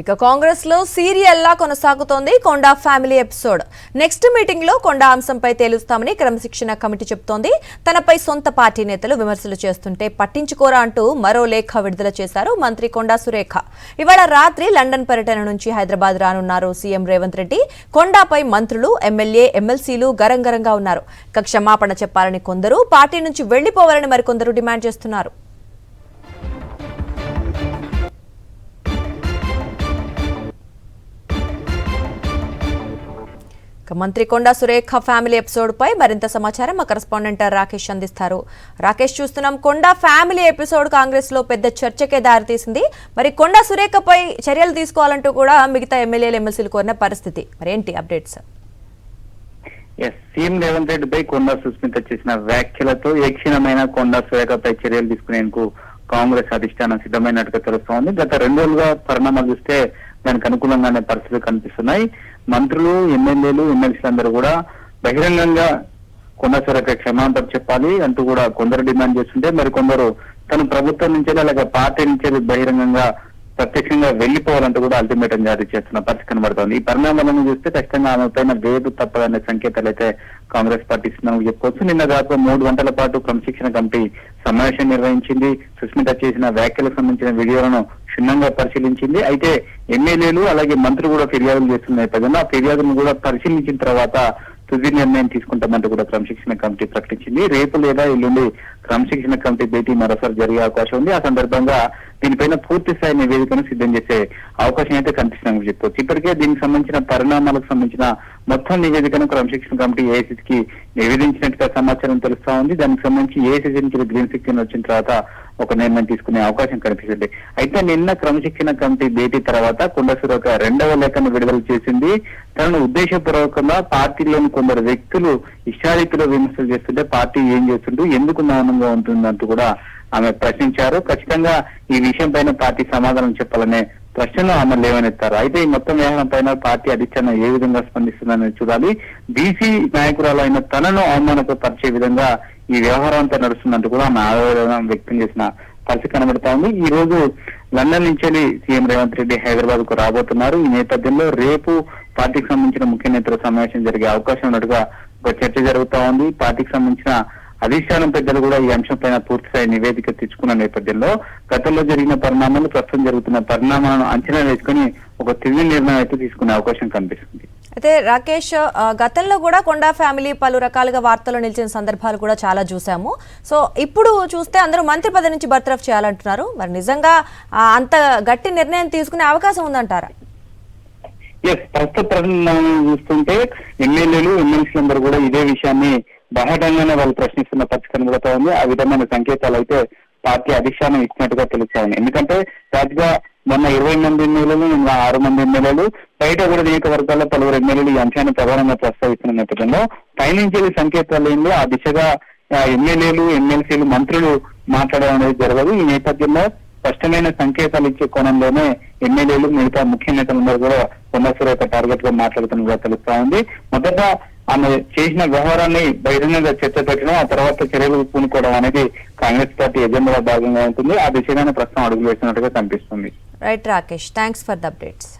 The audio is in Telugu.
ఇక కాంగ్రెస్ లో సీరియల్ లా కొనసాగుతోంది కొండా ఫ్యామిలీ ఎపిసోడ్. నెక్స్ట్ మీటింగ్ లో కొండా అంశంపై తేలుస్తామని క్రమశిక్షణ కమిటీ చెబుతోంది. తనపై సొంత పార్టీ నేతలు విమర్శలు చేస్తుంటే పట్టించుకోరా అంటూ మరో లేఖ విడుదల చేశారు మంత్రి కొండా సురేఖ. ఇవాళ రాత్రి లండన్ పర్యటన నుంచి హైదరాబాద్ రానున్నారు సీఎం రేవంత్ రెడ్డి. కొండాపై మంత్రులు, ఎమ్మెల్యే, ఎమ్మెల్సీలు గరంగరంగా ఉన్నారు. క్షమాపణ చెప్పాలని కొందరు, పార్టీ నుంచి వెళ్లిపోవాలని మరికొందరు డిమాండ్ చేస్తున్నారు. మంత్రి కొండా సురేఖ ఫ్యామిలీ ఎపిసోడ్ పై మరింత సమాచారం మా కరెస్పాండెంట్ రాకేష్ అందిస్తారు. రాకేష్, చూస్తున్నాం కొండా ఫ్యామిలీ ఎపిసోడ్ కాంగ్రెస్ లో పెద్ద చర్చకే దారితీసింది. మరి కొండా సురేఖపై చర్యలు తీసుకోవాలంటూ కూడా మిగతా ఎమ్మెల్యేలు, ఎమ్మెల్సీలు కోరిన పరిస్థితి. మరి ఏంటి అప్డేట్స్? సీఎం రేవంత్ రెడ్డిపై కొండా సుస్మిత చేసిన వ్యాఖ్యలతో ఏ క్షణమైన కొండా సురేఖపై చర్యలు తీసుకునేందుకు కాంగ్రెస్ అధిష్టానం సిద్ధమైనట్టుగా తెలుస్తోంది. గత 2 రోజులుగా పరిణామాలు చూస్తే దానికి అనుకూలంగానే పరిస్థితులు కనిపిస్తున్నాయి. మంత్రులు, ఎమ్మెల్యేలు, ఎమ్మెల్సీలు అందరూ కూడా బహిరంగంగా కొండా సురేఖ క్షమాపణ చెప్పాలి అంటూ కూడా కొందరు డిమాండ్ చేస్తుంటే, మరి కొందరు తను ప్రభుత్వం నుంచి అలాగే పార్టీ నుంచి బహిరంగంగా ప్రత్యక్షంగా వెళ్లిపోవాలంటూ కూడా అల్టిమేటం జారీ చేస్తున్న పరిస్థితి కనబడుతోంది. ఈ పరిణామాలను చూస్తే ఖచ్చితంగా ఆమె పైన వేటు తప్పదనే సంకేతాలు అయితే కాంగ్రెస్ పార్టీ ఇస్తుందని చెప్పుకోవచ్చు. నిన్న దాదాపు 3 గంటల పాటు క్రమశిక్షణ కమిటీ సమావేశం నిర్వహించింది. సుస్మిత చేసిన వ్యాఖ్యలకు సంబంధించిన వీడియోలను క్షుణ్ణంగా పరిశీలించింది. అయితే ఎమ్మెల్యేలు అలాగే మంత్రులు కూడా ఫిర్యాదులు చేస్తున్న నేపథ్యంలో ఆ ఫిర్యాదులను కూడా పరిశీలించిన తర్వాత తుది నిర్ణయం తీసుకుంటామంటూ కూడా క్రమశిక్షణ కమిటీ ప్రకటించింది. రేపు లేదా ఎల్లుండి క్రమశిక్షణ కమిటీ భేటీ మరోసారి జరిగే అవకాశం ఉంది. ఆ సందర్భంగా దీనిపైన పూర్తి స్థాయి నివేదికను సిద్ధం చేసే అవకాశం అయితే కనిపిస్తుందని చెప్పవచ్చు. ఇప్పటికే దీనికి సంబంధించిన పరిణామాలకు సంబంధించిన మొత్తం నివేదికను క్రమశిక్షణ కమిటీ ఏఐసీకి నివేదించినట్టుగా సమాచారం తెలుస్తా ఉంది. దానికి సంబంధించి ఏఐసీ నుంచి గ్రీన్ సిగ్నల్ వచ్చిన తర్వాత ఒక నిర్ణయం తీసుకునే అవకాశం కనిపిస్తుంది. అయితే నిన్న క్రమశిక్షణ కమిటీ భేటీ తర్వాత కొండా సురేఖ 2వ లేఖను విడుదల చేసింది. తనను ఉద్దేశపూర్వకంగా పార్టీలోని కొందరు వ్యక్తులు ఇష్టారీతిలో విమర్శలు చేస్తుంటే పార్టీ ఏం చేస్తుంటూ ఎందుకు మౌనంగా ఉంటుందంటూ కూడా ఆమె ప్రశ్నించారు. ఖచ్చితంగా ఈ విషయం పైన పార్టీ సమాధానం చెప్పాలనే ప్రశ్నలు ఆమె లేవనెత్తారు. అయితే ఈ మొత్తం వ్యవహారం పైన పార్టీ అధిష్టానం ఏ విధంగా స్పందిస్తుందని చూడాలి. బీసీ నాయకురాలైన తనను అవమానపరిచే విధంగా ఈ వ్యవహారం అంతా నడుస్తుందంటూ కూడా ఆమె ఆవేదన వ్యక్తం చేసిన పరిస్థితి కనబడతా ఉంది. ఈ రోజు లండన్ నుంచి సీఎం రేవంత్ రెడ్డి హైదరాబాద్ కు రాబోతున్నారు. ఈ నేపథ్యంలో రేపు పార్టీకి సంబంధించిన ముఖ్య నేతల సమావేశం జరిగే అవకాశం ఉన్నట్టుగా ఒక చర్చ జరుగుతా ఉంది. పార్టీకి సంబంధించిన అధిష్టానం పెద్దలు కూడా ఈ అంశం పైన పూర్తిస్థాయి నివేదిక తెచ్చుకున్న నేపథ్యంలో గతంలో జరిగిన పరిణామాలు, ప్రస్తుతం జరుగుతున్న పరిణామాలను అంచనా వేసుకుని ఒక తిరిగి నిర్ణయం అయితే తీసుకునే అవకాశం కనిపిస్తుంది. అయితే రాకేష్, గతంలో కూడా కొండా ఫ్యామిలీ పలు రకాలుగా వార్తల్లో నిలిచిన సందర్భాలు కూడా చాలా చూసాము. సో ఇప్పుడు చూస్తే అందరూ మంత్రి పదవి నుంచి బర్తరఫ్ చేయాలంటున్నారు. మరి నిజంగా అంత గట్టి నిర్ణయం తీసుకునే అవకాశం ఉందంటారా? ప్రస్తుత పరిణామాలను చూస్తుంటే ఎమ్మెల్యేలు, ఎమ్మెల్సీలు అందరూ కూడా ఇదే విషయాన్ని బహిరంగంగానే వాళ్ళు ప్రశ్నిస్తున్న పరిస్థితి కనబడుతూ ఉంది. ఆ విధమైన సంకేతాలు అయితే పార్టీ అధిష్టానం ఇచ్చినట్టుగా తెలుస్తా ఉంది. ఎందుకంటే రాజుగా మొన్న 20 మంది ఎమ్మెల్యేలు, నిన్న 6 మంది ఎమ్మెల్యేలు, బయట కూడా నియోజకవర్గాల్లో పలువురు ఎమ్మెల్యేలు ఈ అంశాన్ని ప్రధానంగా ప్రస్తావిస్తున్న నేపథ్యంలో పైనుంచి సంకేతాలు ఏంది ఆ దిశగా ఎమ్మెల్యేలు, ఎమ్మెల్సీలు, మంత్రులు మాట్లాడడం అనేది జరగదు. ఈ నేపథ్యంలో స్పష్టమైన సంకేతాలు ఇచ్చే కోణంలోనే ఎమ్మెల్యేలు, మిగతా ముఖ్య నేతలందరూ కూడా కొండా సురేఖ టార్గెట్ గా మాట్లాడుతున్నట్టుగా తెలుస్తా ఉంది. మొదట ఆమె చేసిన వ్యవహారాన్ని బహిరంగంగా చర్చ పెట్టడం, ఆ తర్వాత చర్యలు పూనుకోవడం అనేది కాంగ్రెస్ పార్టీ ఎజెండాలో భాగంగా ఉంటుంది. ఆ దిశగానే ప్రస్తుతం అడుగులు వేసినట్టుగా కనిపిస్తుంది. Right Rakesh, thanks for the updates.